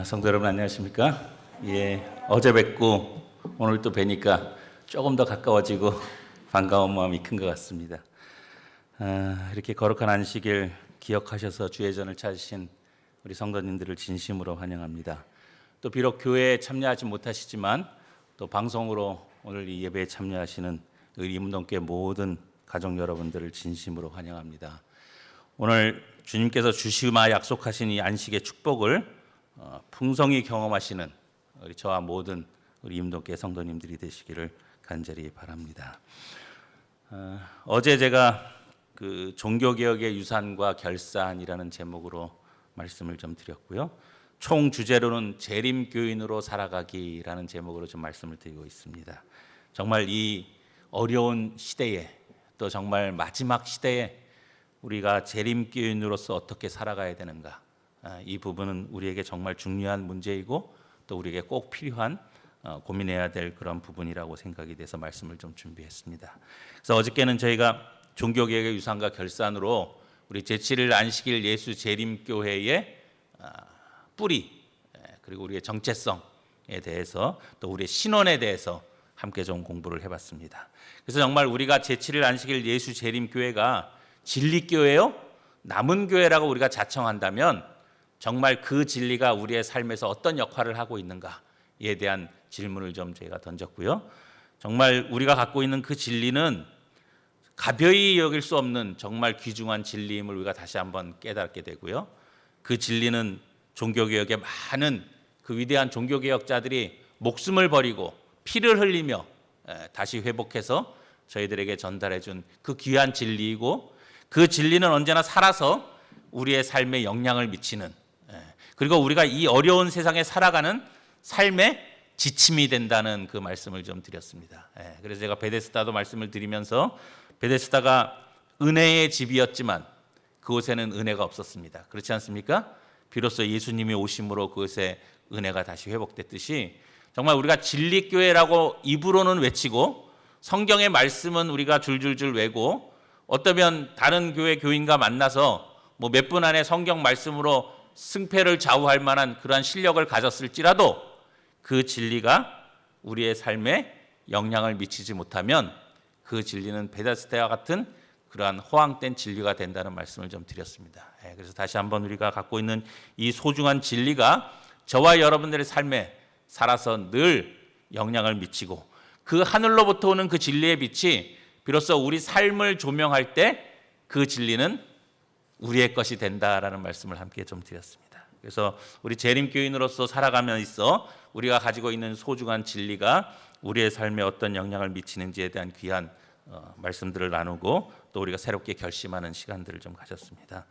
성도 여러분 안녕하십니까? 예, 어제 뵙고 오늘 또 뵈니까 조금 더 가까워지고 반가운 마음이 큰 것 같습니다. 이렇게 거룩한 안식일 기억하셔서 주의 전을 찾으신 우리 성도님들을 진심으로 환영합니다. 또 비록 교회에 참여하지 못하시지만 또 방송으로 오늘 이 예배에 참여하시는 우리 임동교회 모든 가족 여러분들을 진심으로 환영합니다. 오늘 주님께서 주시마 약속하신 이 안식의 축복을 풍성히 경험하시는 우리 저와 모든 우리 임동교회 성도님들이 되시기를 간절히 바랍니다. 어제 제가 그 종교개혁의 유산과 결산이라는 제목으로 말씀을 좀 드렸고요. 총 주제로는 재림교인으로 살아가기라는 제목으로 좀 말씀을 드리고 있습니다. 정말 이 어려운 시대에 또 정말 마지막 시대에 우리가 재림교인으로서 어떻게 살아가야 되는가, 이 부분은 우리에게 정말 중요한 문제이고 또 우리에게 꼭 필요한 고민해야 될 그런 부분이라고 생각이 돼서 말씀을 좀 준비했습니다. 그래서 어저께는 저희가 종교개혁의 유산과 결산으로 우리 제7일 안식일 예수 재림교회의 뿌리 그리고 우리의 정체성에 대해서 또 우리의 신원에 대해서 함께 좀 공부를 해봤습니다. 그래서 정말 우리가 제7일 안식일 예수 재림교회가 진리교회요? 남은 교회라고 우리가 자청한다면 정말 그 진리가 우리의 삶에서 어떤 역할을 하고 있는가에 대한 질문을 좀 제가 던졌고요. 정말 우리가 갖고 있는 그 진리는 가벼이 여길 수 없는 정말 귀중한 진리임을 우리가 다시 한번 깨닫게 되고요. 그 진리는 종교개혁의 많은 그 위대한 종교개혁자들이 목숨을 버리고 피를 흘리며 다시 회복해서 저희들에게 전달해 준 그 귀한 진리이고, 그 진리는 언제나 살아서 우리의 삶에 영향을 미치는, 그리고 우리가 이 어려운 세상에 살아가는 삶의 지침이 된다는 그 말씀을 좀 드렸습니다. 그래서 제가 베데스다도 말씀을 드리면서 베데스다가 은혜의 집이었지만 그곳에는 은혜가 없었습니다. 그렇지 않습니까? 비로소 예수님이 오심으로 그곳에 은혜가 다시 회복됐듯이 정말 우리가 진리교회라고 입으로는 외치고 성경의 말씀은 우리가 줄줄줄 외고 어떠면 다른 교회 교인과 만나서 뭐 몇 분 안에 성경 말씀으로 승패를 좌우할 만한 그러한 실력을 가졌을지라도 그 진리가 우리의 삶에 영향을 미치지 못하면 그 진리는 베데스다와 같은 그러한 허황된 진리가 된다는 말씀을 좀 드렸습니다. 그래서 다시 한번 우리가 갖고 있는 이 소중한 진리가 저와 여러분들의 삶에 살아서 늘 영향을 미치고 그 하늘로부터 오는 그 진리의 빛이 비로소 우리 삶을 조명할 때 그 진리는 우리의 것이 된다라는 말씀을 함께 좀 드렸습니다. 그래서 우리 재림교인으로서 살아가며 있어 우리가 가지고 있는 소중한 진리가 우리의 삶에 어떤 영향을 미치는지에 대한 귀한 말씀들을 나누고 또 우리가 새롭게 결심하는 시간들을 좀 가졌습니다.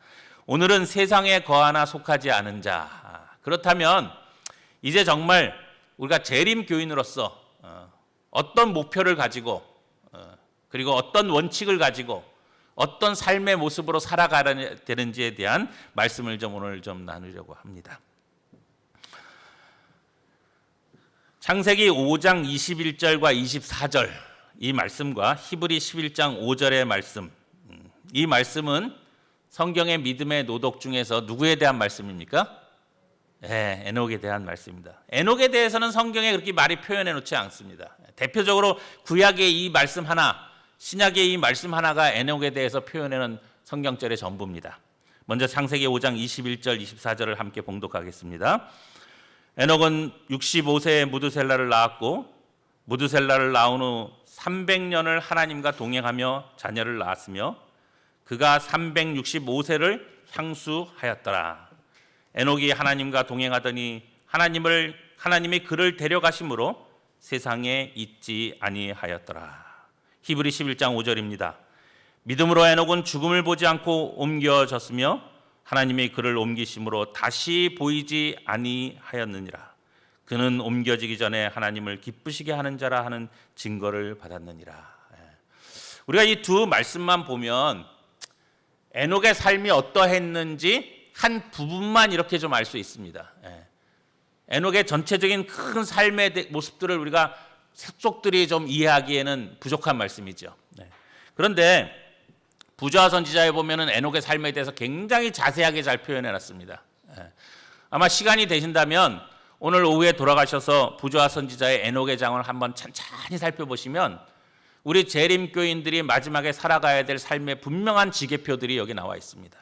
오늘은 세상에 거하나 속하지 않은 자. 그렇다면 이제 정말 우리가 재림교인으로서 어떤 목표를 가지고 그리고 어떤 원칙을 가지고 어떤 삶의 모습으로 살아가야 되는지에 대한 말씀을 좀 오늘 좀 나누려고 합니다. 창세기 5장 21절과 24절 이 말씀과 히브리 11장 5절의 말씀, 이 말씀은 성경의 믿음의 노독 중에서 누구에 대한 말씀입니까? 에녹에 대한 말씀입니다. 에녹에 대해서는 성경에 그렇게 많이 표현해 놓지 않습니다. 대표적으로 구약의 이 말씀 하나, 신약의 이 말씀 하나가 에녹에 대해서 표현하는 성경절의 전부입니다. 먼저 창세기 5장 21절 24절을 함께 봉독하겠습니다. 에녹은 65세에 무드셀라를 낳았고 무드셀라를 낳은 후 300년을 하나님과 동행하며 자녀를 낳았으며 그가 365세를 향수하였더라. 에녹이 하나님과 동행하더니 하나님이 그를 데려가심으로 세상에 있지 아니하였더라. 히브리 11장 5절입니다. 믿음으로 에녹은 죽음을 보지 않고 옮겨졌으며 하나님이 그를 옮기심으로 다시 보이지 아니하였느니라. 그는 옮겨지기 전에 하나님을 기쁘시게 하는 자라 하는 증거를 받았느니라. 우리가 이 두 말씀만 보면 에녹의 삶이 어떠했는지 한 부분만 이렇게 좀 알 수 있습니다. 에녹의 전체적인 큰 삶의 모습들을 우리가 속속들이 좀 이해하기에는 부족한 말씀이죠. 그런데 부조화 선지자에 보면은 에녹의 삶에 대해서 굉장히 자세하게 잘 표현해 놨습니다. 아마 시간이 되신다면 오늘 오후에 돌아가셔서 부조와 선지자의 에녹의 장을 한번 찬찬히 살펴보시면 우리 재림교인들이 마지막에 살아가야 될 삶의 분명한 지계표들이 여기 나와 있습니다.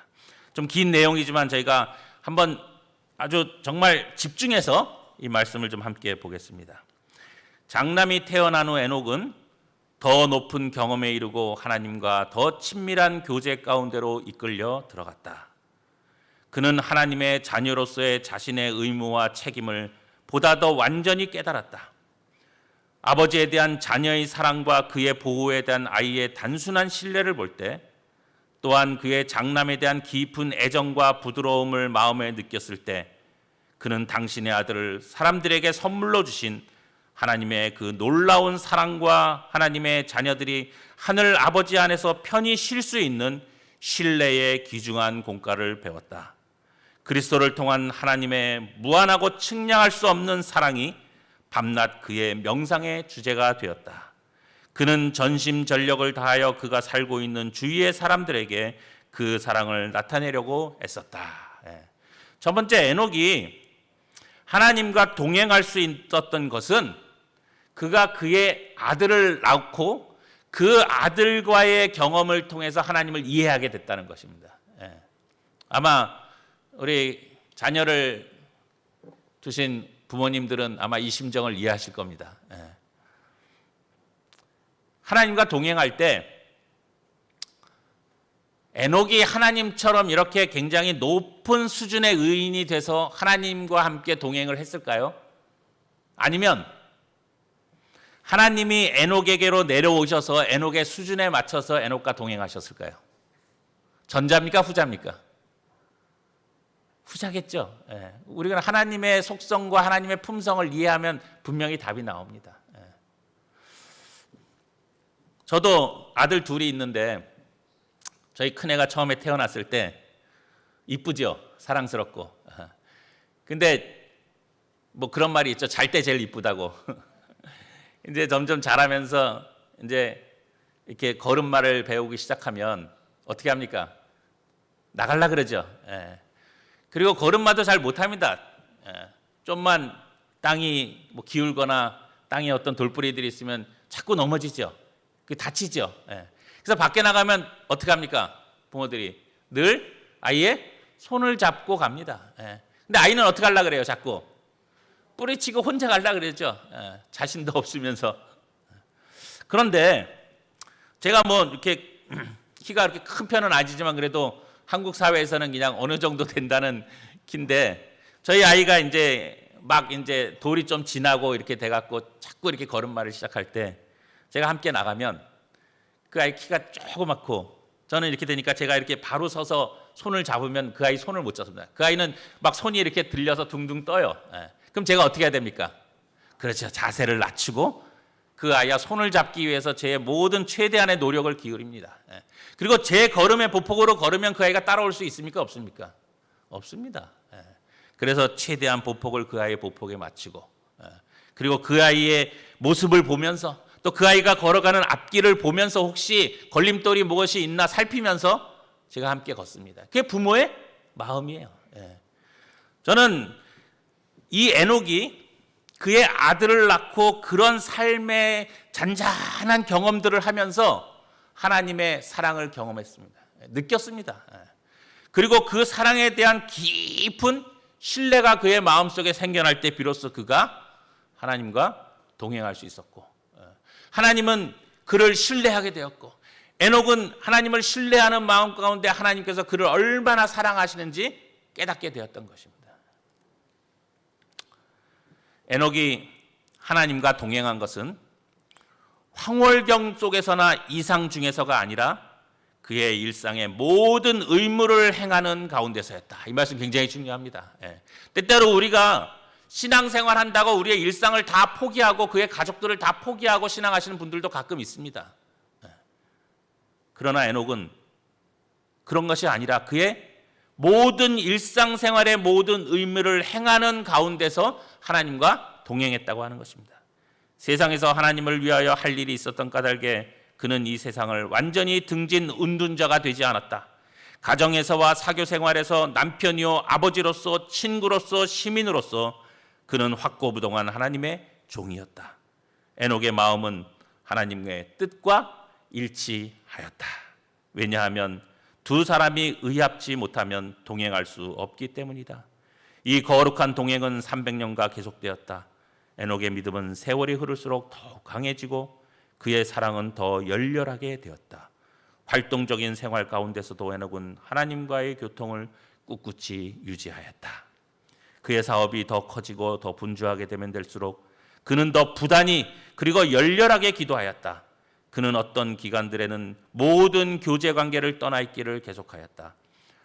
좀 긴 내용이지만 저희가 한번 아주 정말 집중해서 이 말씀을 좀 함께 보겠습니다. 장남이 태어난 후 에녹은 더 높은 경험에 이르고 하나님과 더 친밀한 교제 가운데로 이끌려 들어갔다. 그는 하나님의 자녀로서의 자신의 의무와 책임을 보다 더 완전히 깨달았다. 아버지에 대한 자녀의 사랑과 그의 보호에 대한 아이의 단순한 신뢰를 볼 때, 또한 그의 장남에 대한 깊은 애정과 부드러움을 마음에 느꼈을 때, 그는 당신의 아들을 사람들에게 선물로 주신 하나님의 그 놀라운 사랑과 하나님의 자녀들이 하늘 아버지 안에서 편히 쉴 수 있는 신뢰의 귀중한 공과를 배웠다. 그리스도를 통한 하나님의 무한하고 측량할 수 없는 사랑이 밤낮 그의 명상의 주제가 되었다. 그는 전심전력을 다하여 그가 살고 있는 주위의 사람들에게 그 사랑을 나타내려고 애썼다. 첫 번째, 에녹이 하나님과 동행할 수 있었던 것은 그가 그의 아들을 낳고 그 아들과의 경험을 통해서 하나님을 이해하게 됐다는 것입니다. 아마 우리 자녀를 두신 부모님들은 아마 이 심정을 이해하실 겁니다. 하나님과 동행할 때 에녹이 하나님처럼 이렇게 굉장히 높은 수준의 의인이 돼서 하나님과 함께 동행을 했을까요? 아니면 하나님이 에녹에게로 내려오셔서 에녹의 수준에 맞춰서 에녹과 동행하셨을까요? 전자입니까? 후자입니까? 후자겠죠. 우리가 하나님의 속성과 하나님의 품성을 이해하면 분명히 답이 나옵니다. 저도 아들 둘이 있는데 저희 큰애가 처음에 태어났을 때 이쁘죠? 사랑스럽고. 근데 뭐 그런 말이 있죠. 잘 때 제일 이쁘다고. 이제 점점 자라면서 이제 이렇게 걸음마를 배우기 시작하면 어떻게 합니까? 나갈라 그러죠. 그리고 걸음마도 잘 못합니다. 좀만 땅이 뭐 기울거나 땅에 어떤 돌뿌리들이 있으면 자꾸 넘어지죠. 다치죠. 그래서 밖에 나가면 어떻게 합니까? 부모들이 늘 아이의 손을 잡고 갑니다. 근데 아이는 어떻게 하려고 그래요? 자꾸 뿌리치고 혼자 가려고 그러죠. 자신도 없으면서. 그런데 제가 뭐 이렇게 키가 그렇게 큰 편은 아니지만 그래도 한국 사회에서는 그냥 어느 정도 된다는 키인데 저희 아이가 이제 막 이제 돌이 좀 지나고 이렇게 돼갖고 자꾸 이렇게 걸음마를 시작할 때 제가 함께 나가면 그 아이 키가 조그맣고 저는 이렇게 되니까 제가 이렇게 바로 서서 손을 잡으면 그 아이 손을 못 잡습니다. 그 아이는 막 손이 이렇게 들려서 둥둥 떠요. 그럼 제가 어떻게 해야 됩니까? 그렇죠. 자세를 낮추고 그 아이와 손을 잡기 위해서 제 모든 최대한의 노력을 기울입니다. 그리고 제 걸음의 보폭으로 걸으면 그 아이가 따라올 수 있습니까? 없습니까? 없습니다. 그래서 최대한 보폭을 그 아이의 보폭에 맞추고 그리고 그 아이의 모습을 보면서 또 그 아이가 걸어가는 앞길을 보면서 혹시 걸림돌이 무엇이 있나 살피면서 제가 함께 걷습니다. 그게 부모의 마음이에요. 저는 이 에녹이 그의 아들을 낳고 그런 삶의 잔잔한 경험들을 하면서 하나님의 사랑을 경험했습니다. 느꼈습니다. 그리고 그 사랑에 대한 깊은 신뢰가 그의 마음속에 생겨날 때 비로소 그가 하나님과 동행할 수 있었고 하나님은 그를 신뢰하게 되었고 에녹은 하나님을 신뢰하는 마음 가운데 하나님께서 그를 얼마나 사랑하시는지 깨닫게 되었던 것입니다. 에녹이 하나님과 동행한 것은 황홀경 속에서나 이상 중에서가 아니라 그의 일상의 모든 의무를 행하는 가운데서였다. 이 말씀 굉장히 중요합니다. 때때로 우리가 신앙생활 한다고 우리의 일상을 다 포기하고 그의 가족들을 다 포기하고 신앙하시는 분들도 가끔 있습니다. 그러나 에녹은 그런 것이 아니라 그의 모든 일상생활의 모든 의무를 행하는 가운데서 하나님과 동행했다고 하는 것입니다. 세상에서 하나님을 위하여 할 일이 있었던 까닭에 그는 이 세상을 완전히 등진 운둔자가 되지 않았다. 가정에서와 사교 생활에서 남편이요 아버지로서 친구로서 시민으로서 그는 확고부동한 하나님의 종이었다. 에녹의 마음은 하나님의 뜻과 일치하였다. 왜냐하면 두 사람이 의합지 못하면 동행할 수 없기 때문이다. 이 거룩한 동행은 300년간 계속되었다. 에녹의 믿음은 세월이 흐를수록 더욱 강해지고 그의 사랑은 더 열렬하게 되었다. 활동적인 생활 가운데서도 에녹은 하나님과의 교통을 꿋꿋이 유지하였다. 그의 사업이 더 커지고 더 분주하게 되면 될수록 그는 더 부단히 그리고 열렬하게 기도하였다. 그는 어떤 기간들에는 모든 교제 관계를 떠나 있기를 계속하였다.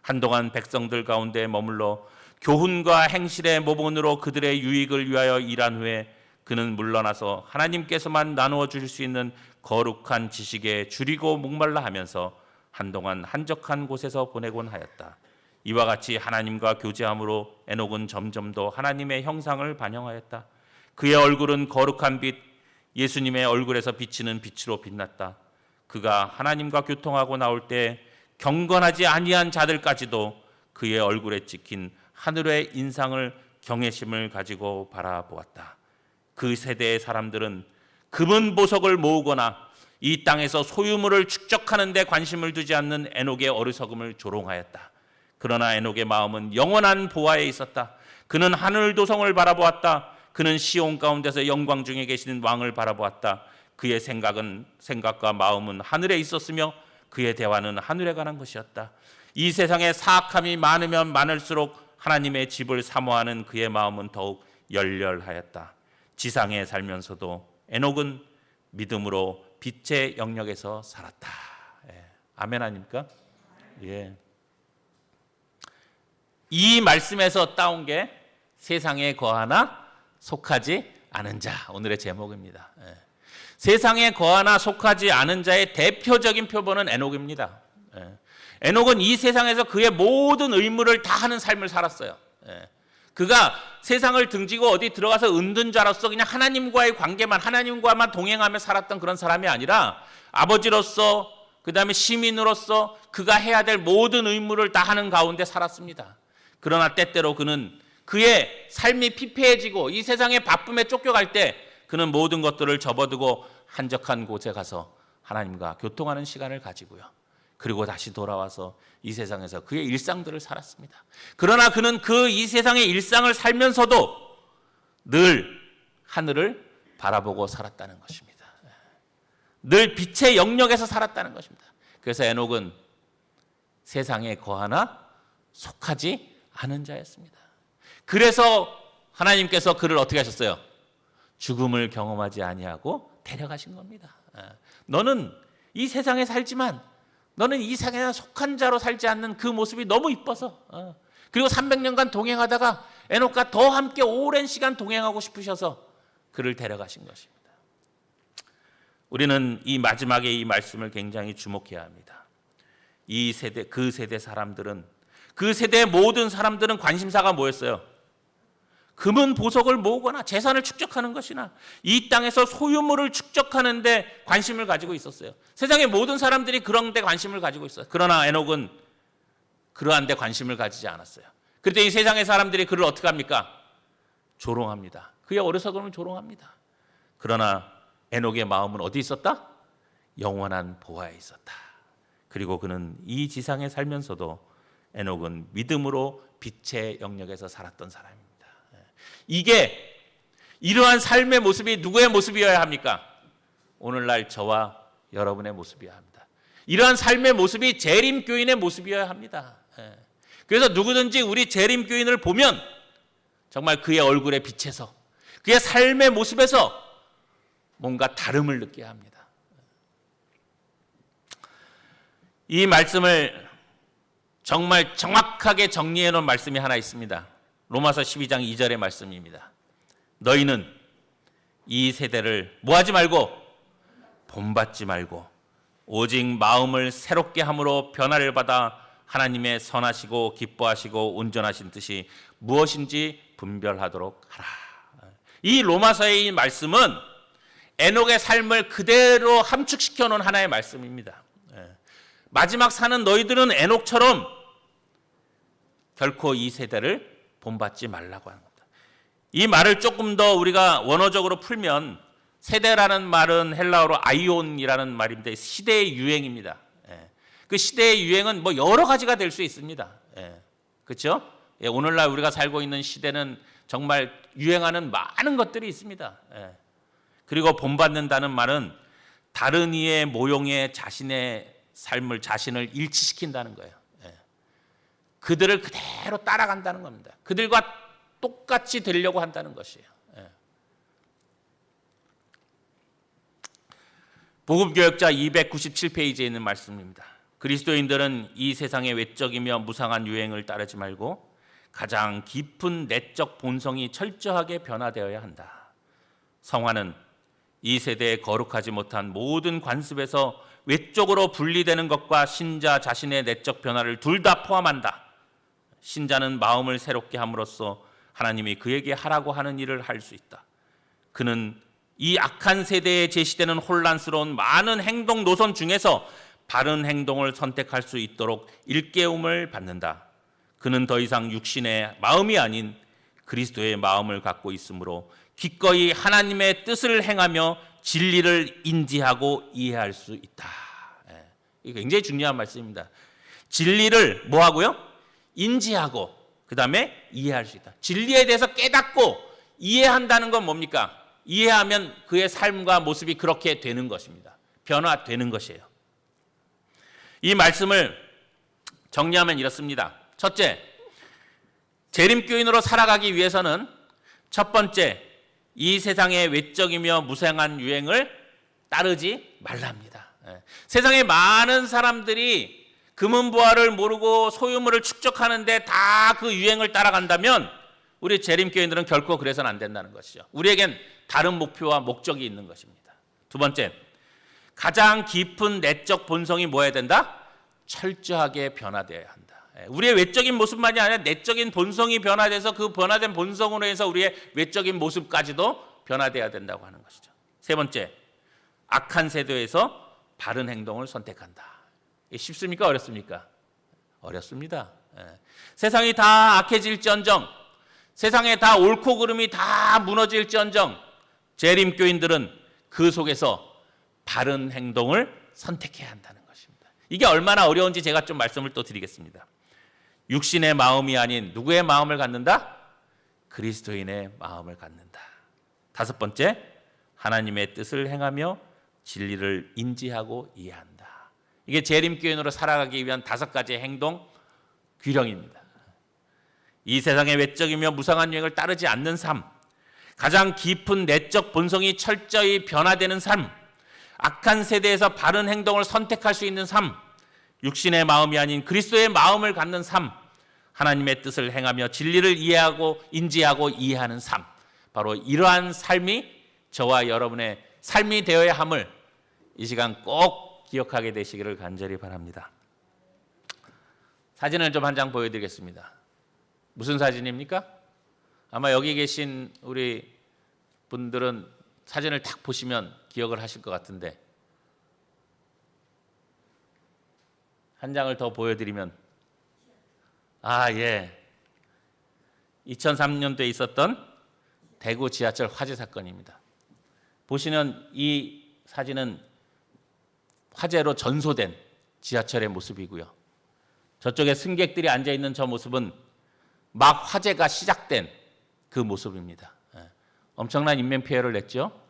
한동안 백성들 가운데 머물러 교훈과 행실의 모본으로 그들의 유익을 위하여 일한 후에 그는 물러나서 하나님께서만 나누어 주실 수 있는 거룩한 지식에 줄이고 목말라 하면서 한동안 한적한 곳에서 보내곤 하였다. 이와 같이 하나님과 교제함으로 에녹은 점점 더 하나님의 형상을 반영하였다. 그의 얼굴은 거룩한 빛, 예수님의 얼굴에서 비치는 빛으로 빛났다. 그가 하나님과 교통하고 나올 때 경건하지 아니한 자들까지도 그의 얼굴에 찍힌 하늘의 인상을 경외심을 가지고 바라보았다. 그 세대의 사람들은 금은 보석을 모으거나 이 땅에서 소유물을 축적하는 데 관심을 두지 않는 에녹의 어리석음을 조롱하였다. 그러나 에녹의 마음은 영원한 보화에 있었다. 그는 하늘 도성을 바라보았다. 그는 시온 가운데서 영광 중에 계시는 왕을 바라보았다. 그의 생각과 마음은 하늘에 있었으며 그의 대화는 하늘에 관한 것이었다. 이 세상에 사악함이 많으면 많을수록 하나님의 집을 사모하는 그의 마음은 더욱 열렬하였다. 지상에 살면서도 에녹은 믿음으로 빛의 영역에서 살았다. 예. 아멘 아닙니까? 예. 이 말씀에서 따온 게 세상에 거하나 속하지 않은 자, 오늘의 제목입니다. 예. 세상에 거하나 속하지 않은 자의 대표적인 표본은 에녹입니다. 예. 에녹은 이 세상에서 그의 모든 의무를 다 하는 삶을 살았어요. 예. 그가 세상을 등지고 어디 들어가서 은둔 자로서 그냥 하나님과의 관계만, 하나님과만 동행하며 살았던 그런 사람이 아니라 아버지로서, 그 다음에 시민으로서 그가 해야 될 모든 의무를 다 하는 가운데 살았습니다. 그러나 때때로 그는 그의 삶이 피폐해지고 이 세상의 바쁨에 쫓겨갈 때 그는 모든 것들을 접어두고 한적한 곳에 가서 하나님과 교통하는 시간을 가지고요. 그리고 다시 돌아와서 이 세상에서 그의 일상들을 살았습니다. 그러나 그는 그 이 세상의 일상을 살면서도 늘 하늘을 바라보고 살았다는 것입니다. 늘 빛의 영역에서 살았다는 것입니다. 그래서 에녹은 세상에 거하나 속하지 않은 자였습니다. 그래서 하나님께서 그를 어떻게 하셨어요? 죽음을 경험하지 아니하고 데려가신 겁니다. 너는 이 세상에 살지만 너는 이 세상에 속한 자로 살지 않는 그 모습이 너무 이뻐서, 그리고 300년간 동행하다가 에녹과 더 함께 오랜 시간 동행하고 싶으셔서 그를 데려가신 것입니다. 우리는 이 마지막에 이 말씀을 굉장히 주목해야 합니다. 이 세대, 그 세대 사람들은, 그 세대의 모든 사람들은 관심사가 뭐였어요? 금은 보석을 모으거나 재산을 축적하는 것이나 이 땅에서 소유물을 축적하는 데 관심을 가지고 있었어요. 세상의 모든 사람들이 그런 데 관심을 가지고 있어요. 그러나 에녹은 그러한 데 관심을 가지지 않았어요. 그때 이 세상의 사람들이 그를 어떻게 합니까? 조롱합니다. 그의 어리석음을 조롱합니다. 그러나 에녹의 마음은 어디 있었다? 영원한 보화에 있었다. 그리고 그는 이 지상에 살면서도 에녹은 믿음으로 빛의 영역에서 살았던 사람입니다. 이게 이러한 삶의 모습이 누구의 모습이어야 합니까? 오늘날 저와 여러분의 모습이어야 합니다. 이러한 삶의 모습이 재림교인의 모습이어야 합니다. 그래서 누구든지 우리 재림교인을 보면 정말 그의 얼굴에 비쳐서 그의 삶의 모습에서 뭔가 다름을 느껴야 합니다. 이 말씀을 정말 정확하게 정리해 놓은 말씀이 하나 있습니다. 로마서 12장 2절의 말씀입니다. 너희는 이 세대를 뭐하지 말고 본받지 말고 오직 마음을 새롭게 함으로 변화를 받아 하나님의 선하시고 기뻐하시고 온전하신 뜻이 무엇인지 분별하도록 하라. 이 로마서의 이 말씀은 에녹의 삶을 그대로 함축시켜 놓은 하나의 말씀입니다. 마지막 사는 너희들은 에녹처럼 결코 이 세대를 본받지 말라고 하는 겁니다. 이 말을 조금 더 우리가 원어적으로 풀면 세대라는 말은 헬라어로 아이온이라는 말인데 시대의 유행입니다. 그 시대의 유행은 뭐 여러 가지가 될 수 있습니다. 그렇죠? 오늘날 우리가 살고 있는 시대는 정말 유행하는 많은 것들이 있습니다. 그리고 본받는다는 말은 다른 이의 모형에 자신의 삶을 자신을 일치시킨다는 거예요. 그들을 그대로 따라간다는 겁니다. 그들과 똑같이 되려고 한다는 것이에요. 복음교역자 297페이지에 있는 말씀입니다. 그리스도인들은 이 세상의 외적이며 무상한 유행을 따르지 말고 가장 깊은 내적 본성이 철저하게 변화되어야 한다. 성화는 이 세대에 거룩하지 못한 모든 관습에서 외적으로 분리되는 것과 신자 자신의 내적 변화를 둘 다 포함한다. 신자는 마음을 새롭게 함으로써 하나님이 그에게 하라고 하는 일을 할 수 있다. 그는 이 악한 세대에 제시되는 혼란스러운 많은 행동 노선 중에서 바른 행동을 선택할 수 있도록 일깨움을 받는다. 그는 더 이상 육신의 마음이 아닌 그리스도의 마음을 갖고 있으므로 기꺼이 하나님의 뜻을 행하며 진리를 인지하고 이해할 수 있다. 이게 굉장히 중요한 말씀입니다. 진리를 뭐 하고요? 인지하고 그 다음에 이해할 수 있다. 진리에 대해서 깨닫고 이해한다는 건 뭡니까? 이해하면 그의 삶과 모습이 그렇게 되는 것입니다. 변화되는 것이에요. 이 말씀을 정리하면 이렇습니다. 첫째, 재림교인으로 살아가기 위해서는 첫 번째, 이 세상의 외적이며 무상한 유행을 따르지 말라 합니다. 세상에 많은 사람들이 금은보화를 모르고 소유물을 축적하는데 다 그 유행을 따라간다면 우리 재림교인들은 결코 그래서는 안 된다는 것이죠. 우리에겐 다른 목표와 목적이 있는 것입니다. 두 번째, 가장 깊은 내적 본성이 뭐 해야 된다? 철저하게 변화되어야 한다. 우리의 외적인 모습만이 아니라 내적인 본성이 변화돼서 그 변화된 본성으로 해서 우리의 외적인 모습까지도 변화돼야 된다고 하는 것이죠. 세 번째, 악한 세대에서 바른 행동을 선택한다. 쉽습니까? 어렵습니까? 어렵습니다. 세상이 다 악해질지언정, 세상에 다 옳고 그름이 다 무너질지언정 재림교인들은 그 속에서 바른 행동을 선택해야 한다는 것입니다. 이게 얼마나 어려운지 제가 좀 말씀을 또 드리겠습니다. 육신의 마음이 아닌 누구의 마음을 갖는다? 그리스도인의 마음을 갖는다. 다섯 번째, 하나님의 뜻을 행하며 진리를 인지하고 이해한다. 이게 재림교인으로 살아가기 위한 5가지의 행동 규령입니다. 이 세상의 외적이며 무상한 유행을 따르지 않는 삶, 가장 깊은 내적 본성이 철저히 변화되는 삶, 악한 세대에서 바른 행동을 선택할 수 있는 삶, 육신의 마음이 아닌 그리스도의 마음을 갖는 삶, 하나님의 뜻을 행하며 진리를 이해하고 인지하고 이해하는 삶, 바로 이러한 삶이 저와 여러분의 삶이 되어야 함을 이 시간 꼭 기억하게 되시기를 간절히 바랍니다. 사진을 좀 한 장 보여드리겠습니다. 무슨 사진입니까? 아마 여기 계신 우리 분들은 사진을 딱 보시면 기억을 하실 것 같은데 한 장을 더 보여드리면 예, 2003년도에 있었던 대구 지하철 화재 사건입니다. 보시는 이 사진은 화재로 전소된 지하철의 모습이고요. 저쪽에 승객들이 앉아있는 저 모습은 막 화재가 시작된 그 모습입니다. 엄청난 인명피해를 냈죠.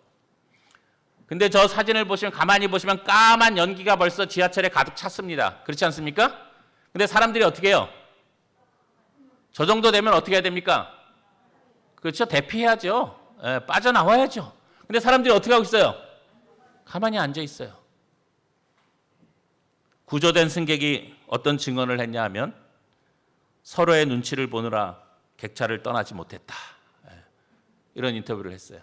근데 저 사진을 보시면 가만히 보시면 까만 연기가 벌써 지하철에 가득 찼습니다. 그렇지 않습니까? 근데 사람들이 어떻게 해요? 저 정도 되면 어떻게 해야 됩니까? 그렇죠. 대피해야죠. 빠져나와야죠. 근데 사람들이 어떻게 하고 있어요? 가만히 앉아 있어요. 구조된 승객이 어떤 증언을 했냐 하면 서로의 눈치를 보느라 객차를 떠나지 못했다. 이런 인터뷰를 했어요.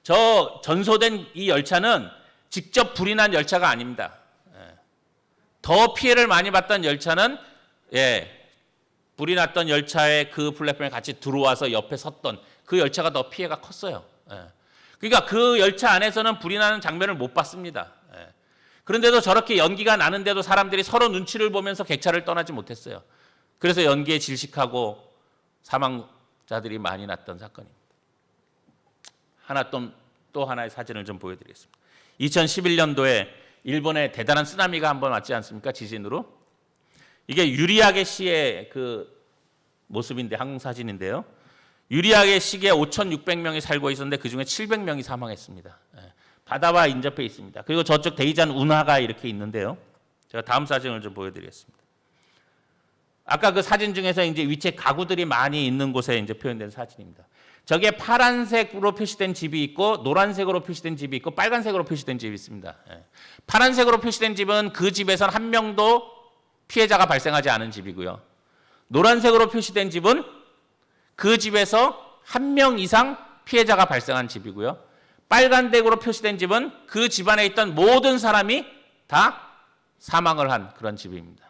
저 전소된 이 열차는 직접 불이 난 열차가 아닙니다. 더 피해를 많이 봤던 열차는 불이 났던 열차의 그 플랫폼에 같이 들어와서 옆에 섰던 그 열차가 더 피해가 컸어요. 그러니까 그 열차 안에서는 불이 나는 장면을 못 봤습니다. 그런데도 저렇게 연기가 나는데도 사람들이 서로 눈치를 보면서 객차를 떠나지 못했어요. 그래서 연기에 질식하고 사망자들이 많이 났던 사건입니다. 또 하나의 사진을 좀 보여드리겠습니다. 2011년도에 일본에 대단한 쓰나미가 한번 왔지 않습니까? 지진으로. 이게 유리아게 시의 그 모습인데, 항공사진인데요. 유리아게 시에 5,600명이 살고 있었는데 그중에 700명이 사망했습니다. 바다와 인접해 있습니다. 그리고 저쪽 데이잔 운하가 이렇게 있는데요. 제가 다음 사진을 좀 보여드리겠습니다. 아까 그 사진 중에서 이제 위치에 가구들이 많이 있는 곳에 이제 표현된 사진입니다. 저게 파란색으로 표시된 집이 있고, 노란색으로 표시된 집이 있고, 빨간색으로 표시된 집이 있습니다. 파란색으로 표시된 집은 그 집에선 한 명도 피해자가 발생하지 않은 집이고요. 노란색으로 표시된 집은 그 집에서 한 명 이상 피해자가 발생한 집이고요. 빨간색으로 표시된 집은 그 집안에 있던 모든 사람이 다 사망을 한 그런 집입니다.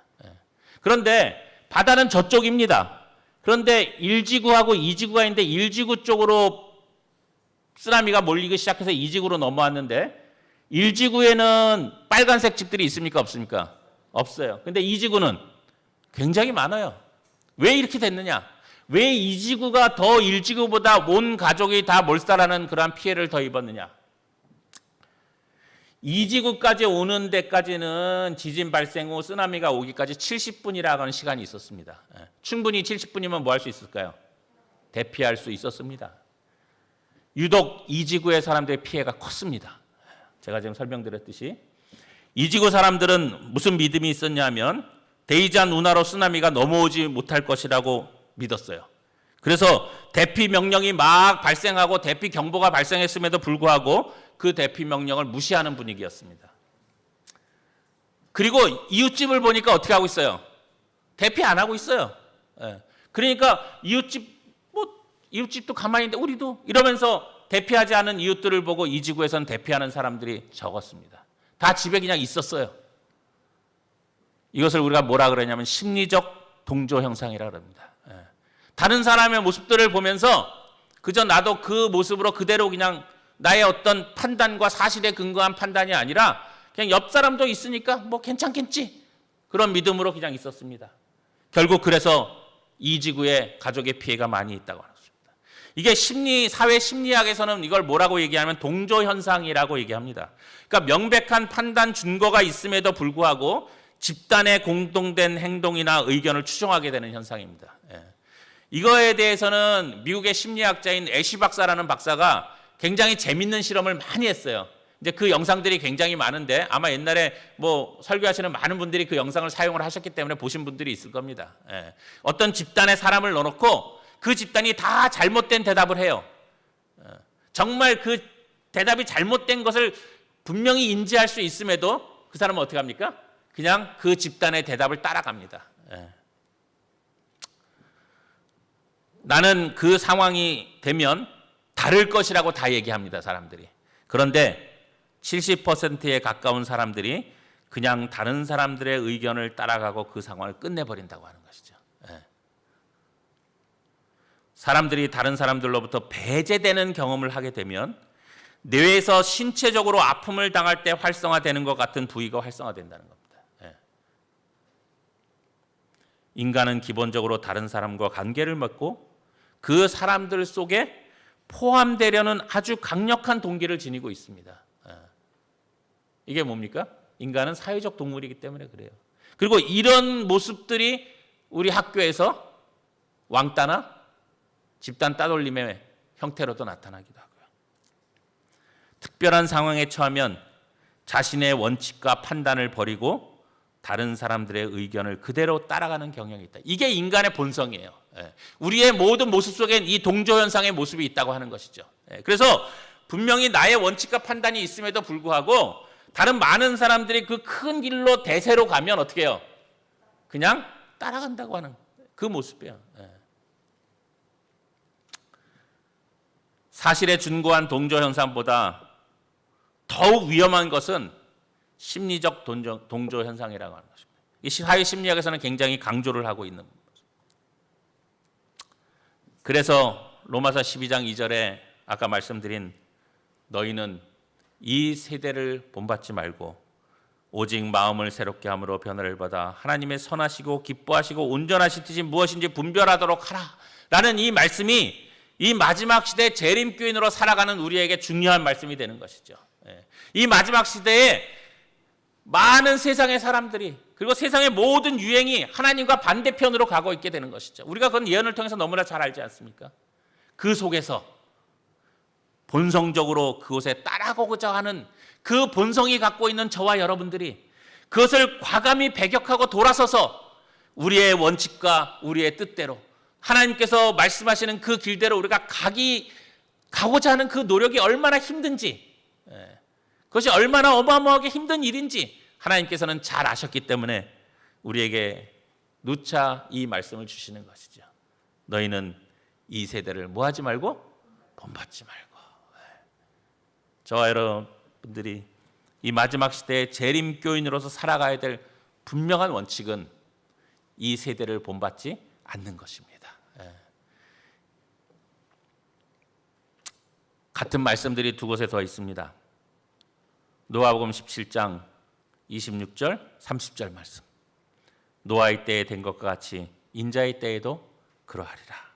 그런데 바다는 저쪽입니다. 그런데 1지구하고 2지구가 있는데 1지구 쪽으로 쓰나미가 몰리기 시작해서 2지구로 넘어왔는데 1지구에는 빨간색 집들이 있습니까? 없습니까? 없어요. 근데 2지구는 굉장히 많아요. 왜 이렇게 됐느냐? 왜 2지구가 더 1지구보다 온 가족이 다 몰살하는 그러한 피해를 더 입었느냐? 2지구까지 오는 데까지는 지진 발생 후 쓰나미가 오기까지 70분이라고 하는 시간이 있었습니다. 충분히 70분이면 뭐 할 수 있을까요? 대피할 수 있었습니다. 유독 2지구의 사람들의 피해가 컸습니다. 제가 지금 설명드렸듯이 2지구 사람들은 무슨 믿음이 있었냐면 데이잔 운하로 쓰나미가 넘어오지 못할 것이라고 믿었어요. 그래서 대피 명령이 막 발생하고 대피 경보가 발생했음에도 불구하고 그 대피 명령을 무시하는 분위기였습니다. 그리고 이웃집을 보니까 어떻게 하고 있어요? 대피 안 하고 있어요. 그러니까 이웃집도 가만히 있는데 우리도 이러면서 대피하지 않은 이웃들을 보고 이 지구에서는 대피하는 사람들이 적었습니다. 다 집에 그냥 있었어요. 이것을 우리가 뭐라 그러냐면 심리적 동조 현상이라고 합니다. 다른 사람의 모습들을 보면서 그저 나도 그 모습으로 그대로 그냥 나의 어떤 판단과 사실에 근거한 판단이 아니라 그냥 옆 사람도 있으니까 뭐 괜찮겠지 그런 믿음으로 그냥 있었습니다. 결국 그래서 이 지구에 가족의 피해가 많이 있다고 하습니다. 이게 사회 심리학에서는 이걸 뭐라고 얘기하면 동조 현상이라고 얘기합니다. 그러니까 명백한 판단 준거가 있음에도 불구하고 집단의 공동된 행동이나 의견을 추종하게 되는 현상입니다. 이거에 대해서는 미국의 심리학자인 애쉬 박사라는 박사가 굉장히 재밌는 실험을 많이 했어요. 이제 그 영상들이 굉장히 많은데 아마 옛날에 뭐 설교하시는 많은 분들이 그 영상을 사용을 하셨기 때문에 보신 분들이 있을 겁니다. 어떤 집단의 사람을 넣어놓고 그 집단이 다 잘못된 대답을 해요. 정말 그 대답이 잘못된 것을 분명히 인지할 수 있음에도 그 사람은 어떻게 합니까? 그냥 그 집단의 대답을 따라갑니다. 나는 그 상황이 되면 다를 것이라고 다 얘기합니다, 사람들이. 그런데 70%에 가까운 사람들이 그냥 다른 사람들의 의견을 따라가고 그 상황을 끝내버린다고 하는 것이죠. 사람들이 다른 사람들로부터 배제되는 경험을 하게 되면 뇌에서 신체적으로 아픔을 당할 때 활성화되는 것 같은 부위가 활성화된다는 겁니다. 인간은 기본적으로 다른 사람과 관계를 맺고 그 사람들 속에 포함되려는 아주 강력한 동기를 지니고 있습니다. 이게 뭡니까? 인간은 사회적 동물이기 때문에 그래요. 그리고 이런 모습들이 우리 학교에서 왕따나 집단 따돌림의 형태로도 나타나기도 하고요. 특별한 상황에 처하면 자신의 원칙과 판단을 버리고 다른 사람들의 의견을 그대로 따라가는 경향이 있다. 이게 인간의 본성이에요. 우리의 모든 모습 속엔 이 동조현상의 모습이 있다고 하는 것이죠. 그래서 분명히 나의 원칙과 판단이 있음에도 불구하고 다른 많은 사람들이 그 큰 길로 대세로 가면 어떻게 해요? 그냥 따라간다고 하는 그 모습이에요. 사실에 준고한 동조현상보다 더욱 위험한 것은 심리적 동조현상이라고 하는 것입니다. 이 사회 심리학에서는 굉장히 강조를 하고 있는 겁니다. 그래서 로마서 12장 2절에 아까 말씀드린 너희는 이 세대를 본받지 말고 오직 마음을 새롭게 함으로 변화를 받아 하나님의 선하시고 기뻐하시고 온전하신 뜻이 무엇인지 분별하도록 하라 라는 이 말씀이 이 마지막 시대의 재림교인으로 살아가는 우리에게 중요한 말씀이 되는 것이죠. 이 마지막 시대에 많은 세상의 사람들이 그리고 세상의 모든 유행이 하나님과 반대편으로 가고 있게 되는 것이죠. 우리가 그건 예언을 통해서 너무나 잘 알지 않습니까? 그 속에서 본성적으로 그곳에 따라가고자 하는 그 본성이 갖고 있는 저와 여러분들이 그것을 과감히 배격하고 돌아서서 우리의 원칙과 우리의 뜻대로 하나님께서 말씀하시는 그 길대로 우리가 가고자 하는 그 노력이 얼마나 힘든지, 그것이 얼마나 어마어마하게 힘든 일인지 하나님께서는 잘 아셨기 때문에 우리에게 누차 이 말씀을 주시는 것이죠. 너희는 이 세대를 뭐하지 말고 본받지 말고. 저와 여러분들이 이 마지막 시대의 재림교인으로서 살아가야 될 분명한 원칙은 이 세대를 본받지 않는 것입니다. 같은 말씀들이 두 곳에 더 있습니다. 노아복음 17장 26절 30절 말씀. 노아의 때에 된 것과 같이 인자의 때에도 그러하리라.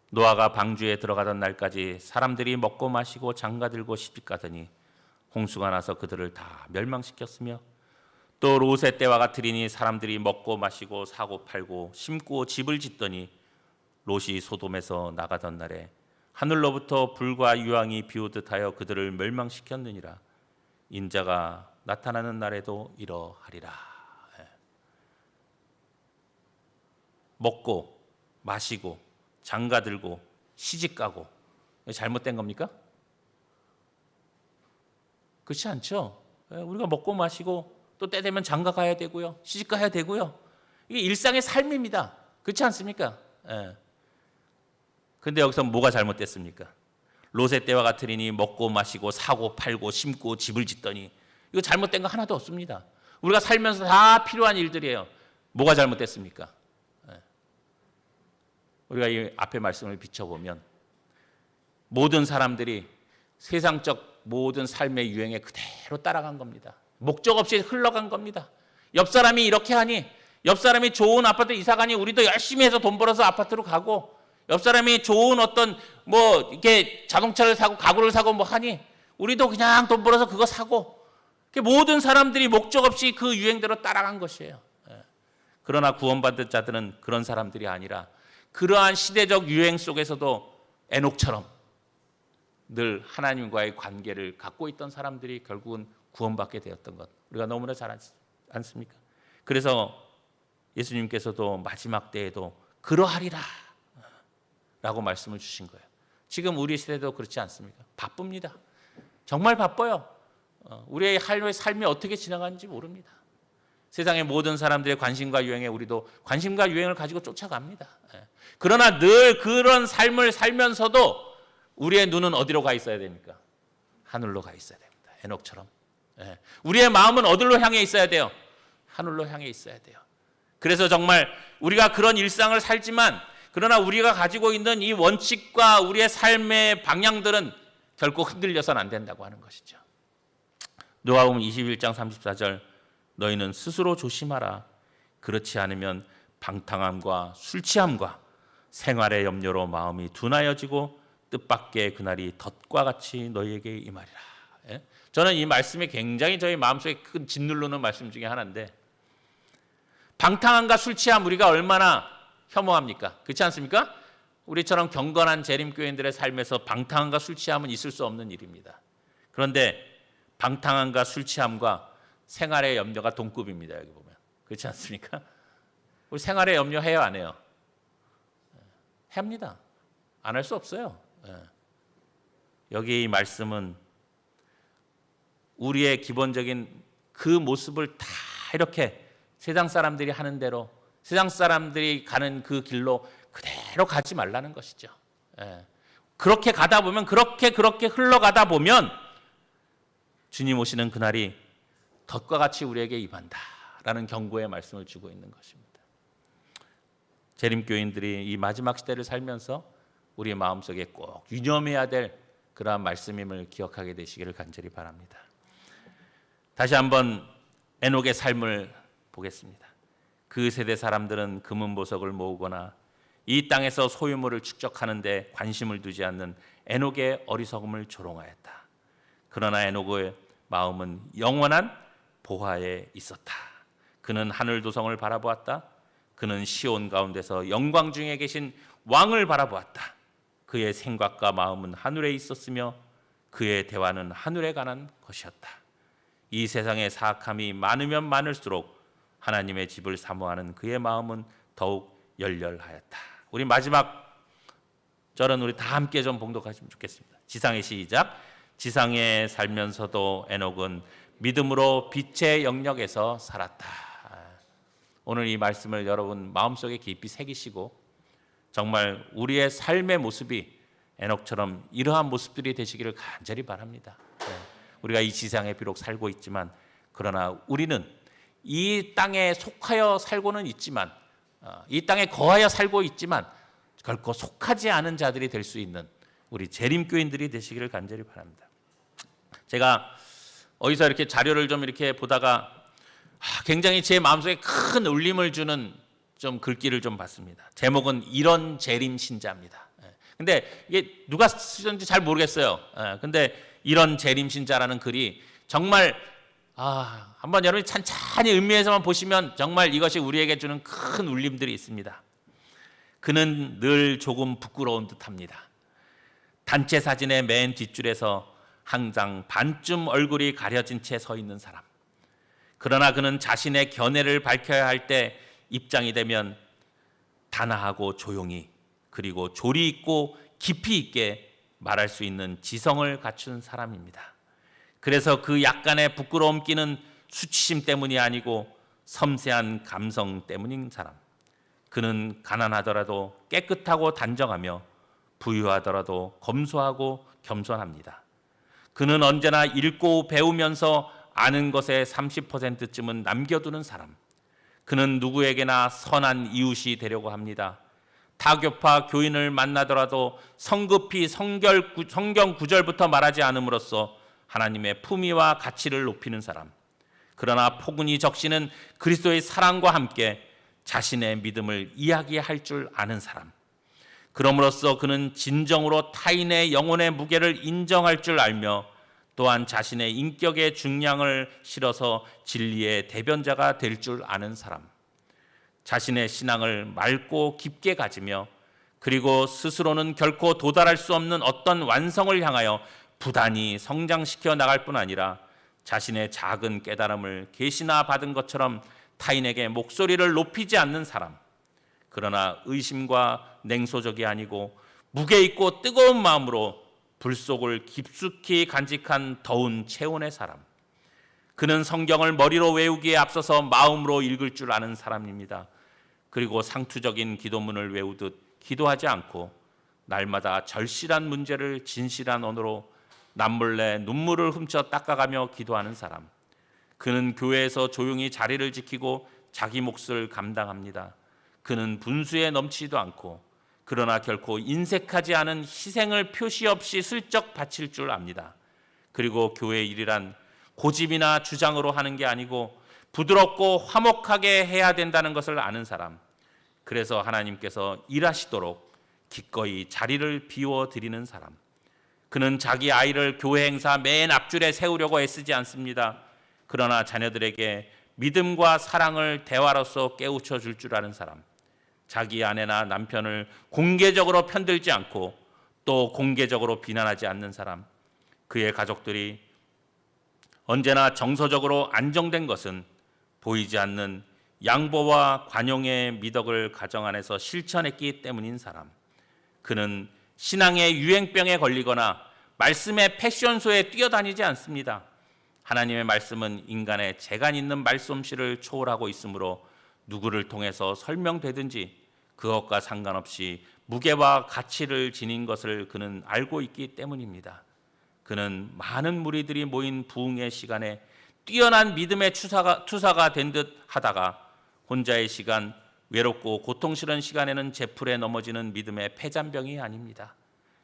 노아가 방주에 들어가던 날까지 사람들이 먹고 마시고 장가들고 시집가더니 홍수가 나서 그들을 다 멸망시켰으며 또 롯의 때와 같으리니 사람들이 먹고 마시고 사고 팔고 심고 집을 짓더니 롯이 소돔에서 나가던 날에 하늘로부터 불과 유황이 비오듯 하여 그들을 멸망시켰느니라. 인자가 나타나는 날에도 이러하리라. 먹고 마시고 장가들고 시집가고 잘못된 겁니까? 그렇지 않죠. 우리가 먹고 마시고 또 때 되면 장가 가야 되고요, 시집 가야 되고요. 이게 일상의 삶입니다. 그렇지 않습니까? 근데 여기서 뭐가 잘못됐습니까? 롯의 때와 같으리니 먹고 마시고 사고 팔고 심고 집을 짓더니 이거 잘못된 거 하나도 없습니다. 우리가 살면서 다 필요한 일들이에요. 뭐가 잘못됐습니까? 우리가 이 앞에 말씀을 비춰보면 모든 사람들이 세상적 모든 삶의 유행에 그대로 따라간 겁니다. 목적 없이 흘러간 겁니다. 옆 사람이 이렇게 하니, 옆 사람이 좋은 아파트 이사 가니 우리도 열심히 해서 돈 벌어서 아파트로 가고, 옆 사람이 좋은 어떤 이렇게 자동차를 사고 가구를 사고 뭐 하니 우리도 그냥 돈 벌어서 그거 사고, 모든 사람들이 목적 없이 그 유행대로 따라간 것이에요. 그러나 구원받은 자들은 그런 사람들이 아니라 그러한 시대적 유행 속에서도 에녹처럼 늘 하나님과의 관계를 갖고 있던 사람들이 결국은 구원받게 되었던 것, 우리가 너무나 잘 않습니까? 그래서 예수님께서도 마지막 때에도 그러하리라 라고 말씀을 주신 거예요. 지금 우리 시대도 그렇지 않습니까? 바쁩니다. 정말 바빠요. 우리의 삶이 어떻게 지나가는지 모릅니다. 세상의 모든 사람들의 관심과 유행에 우리도 관심과 유행을 가지고 쫓아갑니다. 그러나 늘 그런 삶을 살면서도 우리의 눈은 어디로 가 있어야 됩니까? 하늘로 가 있어야 됩니다. 에녹처럼. 우리의 마음은 어디로 향해 있어야 돼요? 하늘로 향해 있어야 돼요. 그래서 정말 우리가 그런 일상을 살지만, 그러나 우리가 가지고 있는 이 원칙과 우리의 삶의 방향들은 결코 흔들려서는 안 된다고 하는 것이죠. 누가복음 21장 34절, 너희는 스스로 조심하라. 그렇지 않으면 방탕함과 술 취함과 생활의 염려로 마음이 둔하여지고 뜻밖의 그날이 덫과 같이 너희에게 임하리라. 저는 이 말씀이 굉장히 저희 마음속에 큰 짓누르는 말씀 중에 하나인데, 방탕함과 술 취함 우리가 얼마나 혐오합니까? 그렇지 않습니까? 우리처럼 경건한 재림교인들의 삶에서 방탕함과 술 취함은 있을 수 없는 일입니다. 그런데 방탕함과 술 취함과 생활의 염려가 동급입니다. 여기 보면. 그렇지 않습니까? 우리 생활의 염려 해요, 안 해요? 합니다. 안 할 수 없어요. 여기 이 말씀은 우리의 기본적인 그 모습을 다 이렇게 세상 사람들이 하는 대로, 세상 사람들이 가는 그 길로 그대로 가지 말라는 것이죠. 그렇게 가다 보면, 그렇게 흘러가다 보면 주님 오시는 그날이 덫과 같이 우리에게 임한다라는 경고의 말씀을 주고 있는 것입니다. 재림교인들이 이 마지막 시대를 살면서 우리의 마음속에 꼭 유념해야 될 그러한 말씀임을 기억하게 되시기를 간절히 바랍니다. 다시 한번 에녹의 삶을 보겠습니다. 그 세대 사람들은 금은보석을 모으거나 이 땅에서 소유물을 축적하는데 관심을 두지 않는 에녹의 어리석음을 조롱하였다. 그러나 에녹의 마음은 영원한 보화에 있었다. 그는 하늘 도성을 바라보았다. 그는 시온 가운데서 영광 중에 계신 왕을 바라보았다. 그의 생각과 마음은 하늘에 있었으며 그의 대화는 하늘에 관한 것이었다. 이 세상의 사악함이 많으면 많을수록 하나님의 집을 사모하는 그의 마음은 더욱 열렬하였다. 우리 마지막 절은 우리 다 함께 좀 봉독하시면 좋겠습니다. 지상의 시작. 지상에 살면서도 에녹은 믿음으로 빛의 영역에서 살았다. 오늘 이 말씀을 여러분 마음속에 깊이 새기시고 정말 우리의 삶의 모습이 에녹처럼 이러한 모습들이 되시기를 간절히 바랍니다. 우리가 이 지상에 비록 살고 있지만 그러나 우리는 이 땅에 속하여 살고는 있지만 이 땅에 거하여 살고 있지만 결코 속하지 않은 자들이 될 수 있는 우리 재림교인들이 되시기를 간절히 바랍니다. 제가 어디서 이렇게 자료를 좀 이렇게 보다가 굉장히 제 마음속에 큰 울림을 주는 좀 글귀를 좀 봤습니다. 제목은 이런 재림 신자입니다. 근데 이게 누가 쓰셨는지 잘 모르겠어요. 근데 이런 재림 신자라는 글이 정말 한번 여러분이 찬찬히 음미해서만 보시면 정말 이것이 우리에게 주는 큰 울림들이 있습니다. 그는 늘 조금 부끄러운 듯합니다. 단체 사진의 맨 뒷줄에서 항상 반쯤 얼굴이 가려진 채 서 있는 사람. 그러나 그는 자신의 견해를 밝혀야 할 때 입장이 되면 단아하고 조용히 그리고 조리 있고 깊이 있게 말할 수 있는 지성을 갖춘 사람입니다. 그래서 그 약간의 부끄러움 끼는 수치심 때문이 아니고 섬세한 감성 때문인 사람. 그는 가난하더라도 깨끗하고 단정하며 부유하더라도 검소하고 겸손합니다. 그는 언제나 읽고 배우면서 아는 것의 30%쯤은 남겨두는 사람. 그는 누구에게나 선한 이웃이 되려고 합니다. 타교파 교인을 만나더라도 성급히 성경 구절부터 말하지 않음으로써 하나님의 품위와 가치를 높이는 사람. 그러나 포근히 적시는 그리스도의 사랑과 함께 자신의 믿음을 이야기할 줄 아는 사람. 그럼으로써 그는 진정으로 타인의 영혼의 무게를 인정할 줄 알며 또한 자신의 인격의 중량을 실어서 진리의 대변자가 될 줄 아는 사람. 자신의 신앙을 맑고 깊게 가지며 그리고 스스로는 결코 도달할 수 없는 어떤 완성을 향하여 부단히 성장시켜 나갈 뿐 아니라 자신의 작은 깨달음을 계시나 받은 것처럼 타인에게 목소리를 높이지 않는 사람. 그러나 의심과 냉소적이 아니고 무게 있고 뜨거운 마음으로 불 속을 깊숙이 간직한 더운 체온의 사람. 그는 성경을 머리로 외우기에 앞서서 마음으로 읽을 줄 아는 사람입니다. 그리고 상투적인 기도문을 외우듯 기도하지 않고 날마다 절실한 문제를 진실한 언어로 남몰래 눈물을 훔쳐 닦아가며 기도하는 사람. 그는 교회에서 조용히 자리를 지키고 자기 몫을 감당합니다. 그는 분수에 넘치지도 않고 그러나 결코 인색하지 않은 희생을 표시 없이 슬쩍 바칠 줄 압니다. 그리고 교회 일이란 고집이나 주장으로 하는 게 아니고 부드럽고 화목하게 해야 된다는 것을 아는 사람. 그래서 하나님께서 일하시도록 기꺼이 자리를 비워드리는 사람. 그는 자기 아이를 교회 행사 맨 앞줄에 세우려고 애쓰지 않습니다. 그러나 자녀들에게 믿음과 사랑을 대화로서 깨우쳐 줄 줄 아는 사람. 자기 아내나 남편을 공개적으로 편들지 않고 또 공개적으로 비난하지 않는 사람. 그의 가족들이 언제나 정서적으로 안정된 것은 보이지 않는 양보와 관용의 미덕을 가정 안에서 실천했기 때문인 사람. 그는 신앙의 유행병에 걸리거나 말씀의 패션쇼에 뛰어다니지 않습니다. 하나님의 말씀은 인간의 재간 있는 말솜씨를 초월하고 있으므로 누구를 통해서 설명되든지 그것과 상관없이 무게와 가치를 지닌 것을 그는 알고 있기 때문입니다. 그는 많은 무리들이 모인 부흥의 시간에 뛰어난 믿음의 투사가 된 듯 하다가 혼자의 시간, 외롭고 고통스러운 시간에는 제풀에 넘어지는 믿음의 패잔병이 아닙니다.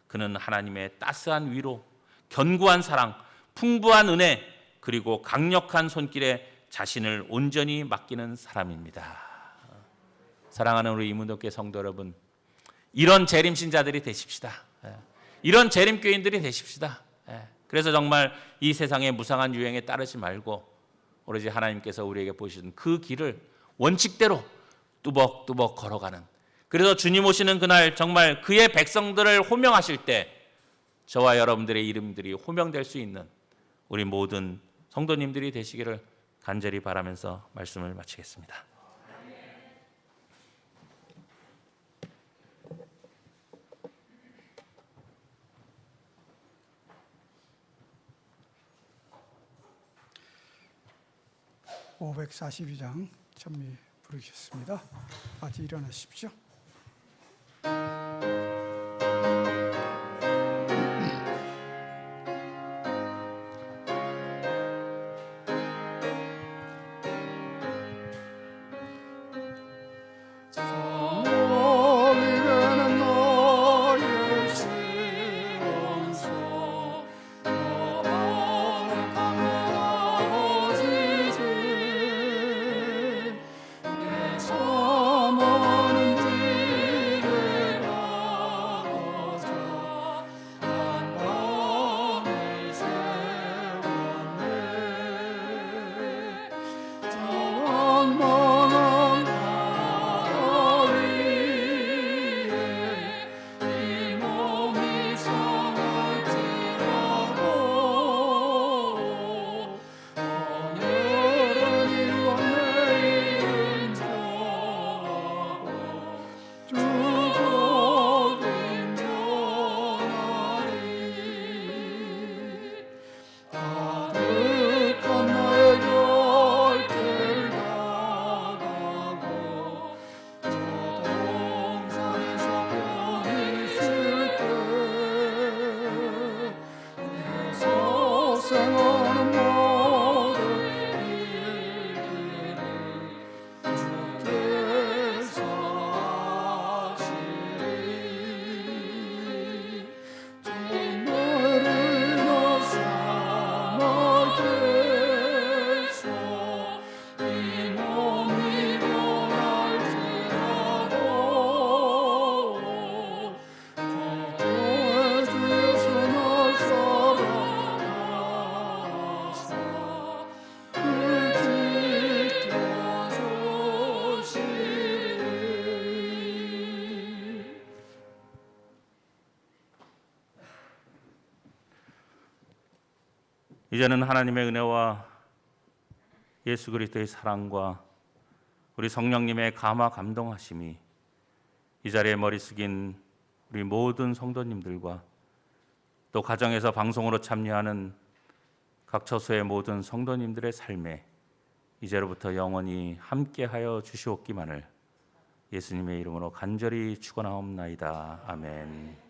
그는 하나님의 따스한 위로, 견고한 사랑, 풍부한 은혜, 그리고 강력한 손길에 자신을 온전히 맡기는 사람입니다. 사랑하는 우리 이문덕교회 성도 여러분, 이런 재림신자들이 되십시다. 이런 재림교인들이 되십시다. 그래서 정말 이 세상의 무상한 유행에 따르지 말고 오로지 하나님께서 우리에게 보여주신 그 길을 원칙대로 뚜벅뚜벅 걸어가는, 그래서 주님 오시는 그날 정말 그의 백성들을 호명하실 때 저와 여러분들의 이름들이 호명될 수 있는 우리 모든 성도님들이 되시기를 간절히 바라면서 말씀을 마치겠습니다. (542장) 찬미 부르겠습니다. 같이 일어나십시오. 이제는 하나님의 은혜와 예수 그리스도의 사랑과 우리 성령님의 감화 감동하심이 이 자리에 머리 숙인 우리 모든 성도님들과 또 가정에서 방송으로 참여하는 각 처소의 모든 성도님들의 삶에 이제로부터 영원히 함께하여 주시옵기만을 예수님의 이름으로 간절히 축원하옵나이다. 아멘.